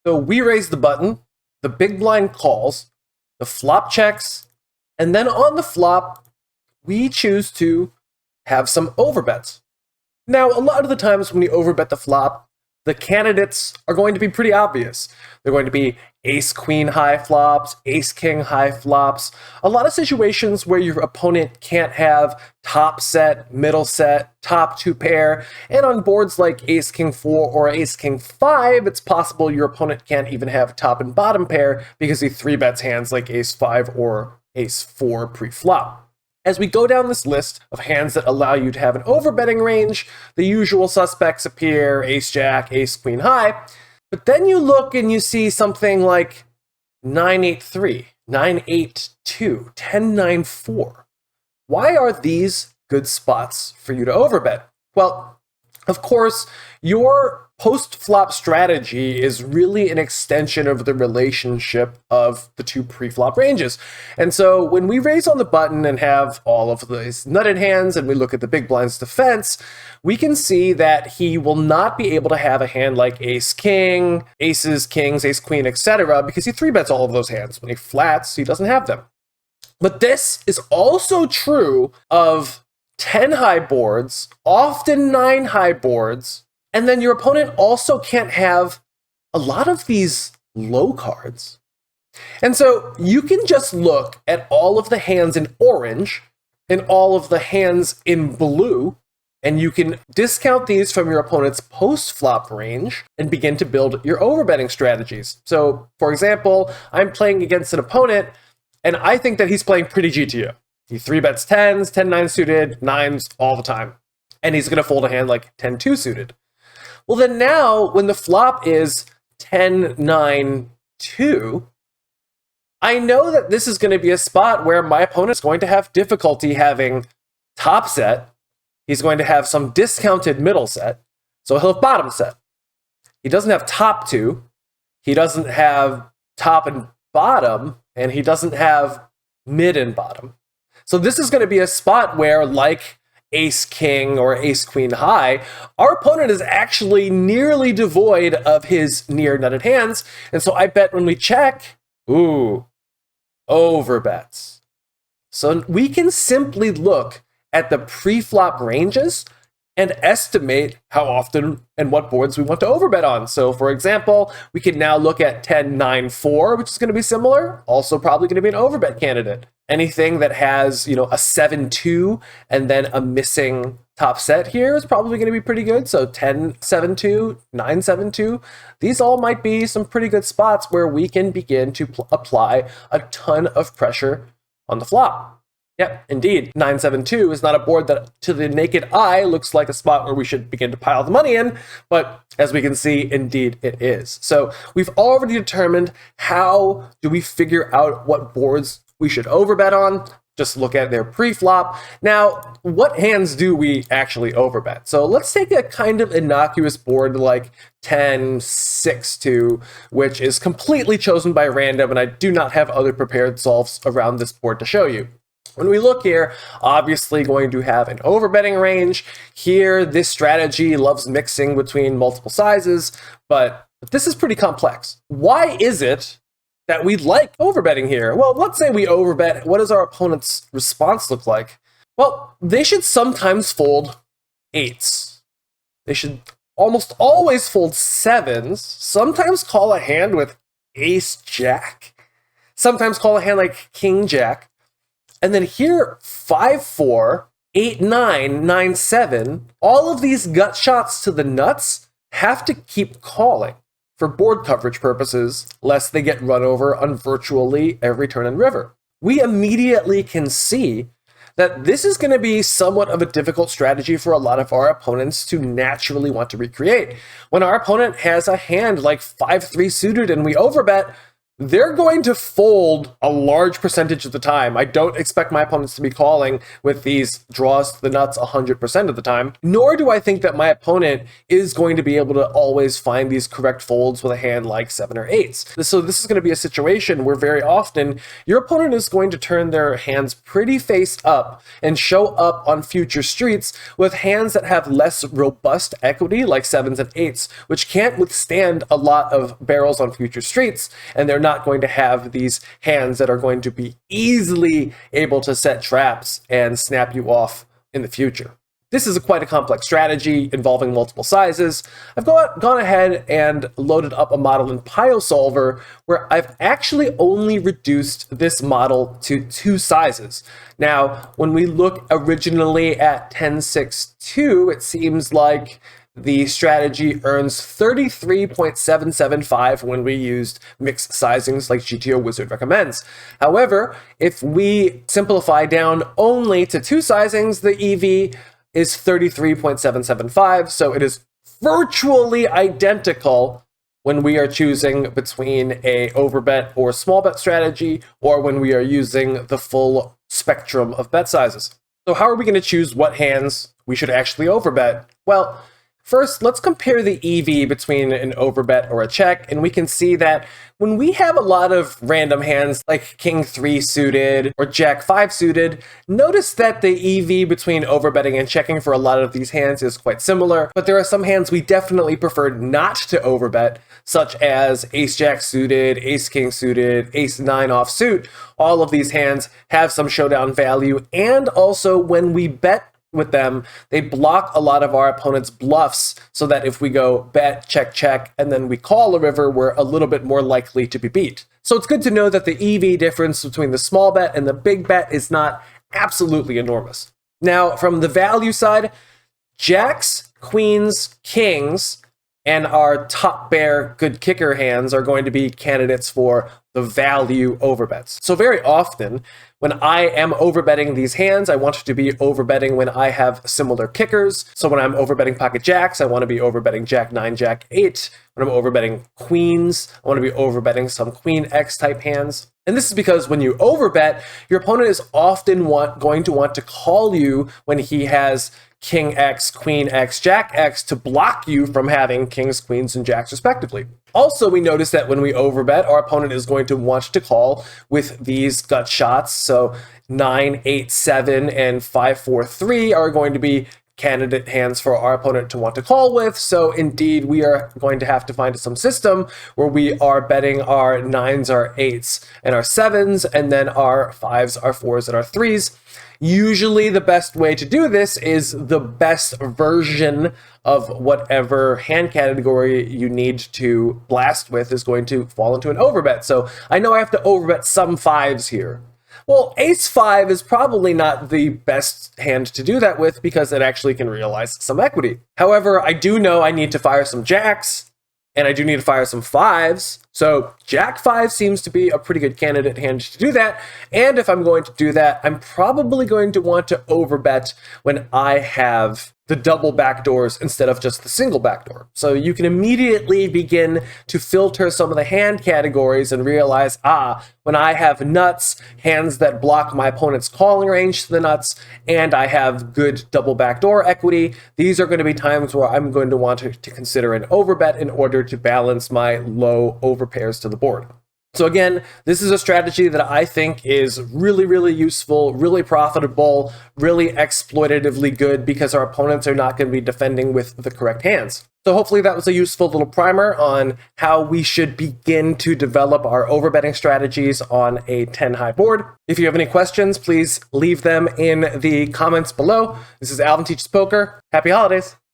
So we raise the button, the big blind calls, the flop checks, and then on the flop, we choose to have some overbets. Now, a lot of the times when you overbet the flop, the candidates are going to be pretty obvious. They're going to be ace-queen high flops, ace-king high flops, a lot of situations where your opponent can't have top set, middle set, top two pair, and on boards like ace-king 4 or ace-king 5, it's possible your opponent can't even have top and bottom pair because he 3-bets hands like ace-5 or ace-4 pre-flop. As we go down this list of hands that allow you to have an overbetting range, the usual suspects appear: ace-jack, ace-queen high. But then you look and you see something like 9-8-3, 9-8-2, 10-9-4. Why are these good spots for you to overbet? Well, of course, your post-flop strategy is really an extension of the relationship of the two pre-flop ranges. And so when we raise on the button and have all of these nutted hands and we look at the big blind's defense, we can see that he will not be able to have a hand like ace-king, aces, kings, ace-queen, etc. because he 3-bets all of those hands. When he flats, he doesn't have them. But this is also true of 10 high boards, often 9 high boards, and then your opponent also can't have a lot of these low cards. And so you can just look at all of the hands in orange and all of the hands in blue, and you can discount these from your opponent's post-flop range and begin to build your overbetting strategies. So, for example, I'm playing against an opponent, and I think that he's playing pretty GTO. He 3-bets 10s, 10-9 suited, 9s all the time. And he's going to fold a hand like 10-2 suited. Well, then now, when the flop is 10-9-2, I know that this is going to be a spot where my opponent's going to have difficulty having top set. He's going to have some discounted middle set, so he'll have bottom set. He doesn't have top 2. He doesn't have top and bottom, and he doesn't have mid and bottom. So this is going to be a spot where, like ace-king or ace-queen high, our opponent is actually nearly devoid of his near nutted hands. And so I bet when we check, ooh, overbets. So we can simply look at the pre-flop ranges and estimate how often and what boards we want to overbet on. So for example, we can now look at 10-9-4, which is going to be similar, also probably going to be an overbet candidate. Anything that has, a 7-2 and then a missing top set here is probably going to be pretty good. So 10-7-2, 9-7-2, these all might be some pretty good spots where we can begin to apply a ton of pressure on the flop. Yep, indeed. 9-7-2 is not a board that to the naked eye looks like a spot where we should begin to pile the money in, but as we can see, indeed it is. So we've already determined how do we figure out what boards we should overbet on. Just look at their pre-flop. Now, what hands do we actually overbet? So let's take a kind of innocuous board like 10-6-2, which is completely chosen by random, and I do not have other prepared solves around this board to show you. When we look here, obviously going to have an overbetting range. Here, this strategy loves mixing between multiple sizes, but this is pretty complex. Why is it that we like overbetting here? Well, let's say we overbet. What does our opponent's response look like? Well, they should sometimes fold 8s. They should almost always fold 7s, sometimes call a hand with ace-jack, sometimes call a hand like king-jack. And then here, 5-4, 8-9, 9-7, all of these gut shots to the nuts have to keep calling for board coverage purposes, lest they get run over on virtually every turn and river. We immediately can see that this is going to be somewhat of a difficult strategy for a lot of our opponents to naturally want to recreate. When our opponent has a hand like 5-3 suited and we overbet, they're going to fold a large percentage of the time. I don't expect my opponents to be calling with these draws to the nuts 100% of the time, nor do I think that my opponent is going to be able to always find these correct folds with a hand like 7 or 8s. So this is going to be a situation where very often your opponent is going to turn their hands pretty face up and show up on future streets with hands that have less robust equity like 7s and 8s, which can't withstand a lot of barrels on future streets, and they're not going to have these hands that are going to be easily able to set traps and snap you off in the future. This is quite a complex strategy involving multiple sizes. I've gone ahead and loaded up a model in PioSolver where I've actually only reduced this model to 2 sizes. Now, when we look originally at 10.6.2, it seems like the strategy earns 33.775 when we used mixed sizings like GTO Wizard recommends. However, if we simplify down only to 2 sizings, the EV is 33.775, so it is virtually identical when we are choosing between a overbet or small bet strategy, or when we are using the full spectrum of bet sizes. So how are we going to choose what hands we should actually overbet? Well, first, let's compare the EV between an overbet or a check, and we can see that when we have a lot of random hands like King 3 suited or Jack 5 suited, notice that the EV between overbetting and checking for a lot of these hands is quite similar, but there are some hands we definitely prefer not to overbet, such as Ace Jack suited, Ace King suited, Ace 9 offsuit. All of these hands have some showdown value, and also when we bet with them, they block a lot of our opponent's bluffs, so that if we go bet, check, check, and then we call a river, we're a little bit more likely to be beat. So it's good to know that the EV difference between the small bet and the big bet is not absolutely enormous. Now, from the value side, jacks, queens, kings, and our top pair good kicker hands are going to be candidates for the value overbets. So very often, when I am overbetting these hands, I want to be overbetting when I have similar kickers. So when I'm overbetting pocket jacks, I want to be overbetting Jack 9, Jack 8. When I'm overbetting queens, I want to be overbetting some Queen X type hands. And this is because when you overbet, your opponent is often going to want to call you when he has King X, Queen X, Jack X to block you from having kings, queens, and jacks respectively. Also, we notice that when we overbet, our opponent is going to want to call with these gut shots. So 9, 8, 7, and 5, 4, 3 are going to be candidate hands for our opponent to want to call with. So indeed, we are going to have to find some system where we are betting our 9s, our 8s, and our 7s, and then our 5s, our 4s, and our 3s. Usually the best way to do this is the best version of whatever hand category you need to blast with is going to fall into an overbet. So I know I have to overbet some 5s here. Well, ace 5 is probably not the best hand to do that with because it actually can realize some equity. However, I do know I need to fire some jacks, and I do need to fire some 5s. So Jack 5 seems to be a pretty good candidate hand to do that. And if I'm going to do that, I'm probably going to want to overbet when I have the double backdoors instead of just the single backdoor. So you can immediately begin to filter some of the hand categories and realize, when I have nuts, hands that block my opponent's calling range to the nuts, and I have good double backdoor equity, these are going to be times where I'm going to want to consider an overbet in order to balance my low overpairs to the board. So again, this is a strategy that I think is really, really useful, really profitable, really exploitatively good because our opponents are not going to be defending with the correct hands. So hopefully that was a useful little primer on how we should begin to develop our overbetting strategies on a 10 high board. If you have any questions, please leave them in the comments below. This is Alvin Teaches Poker. Happy holidays.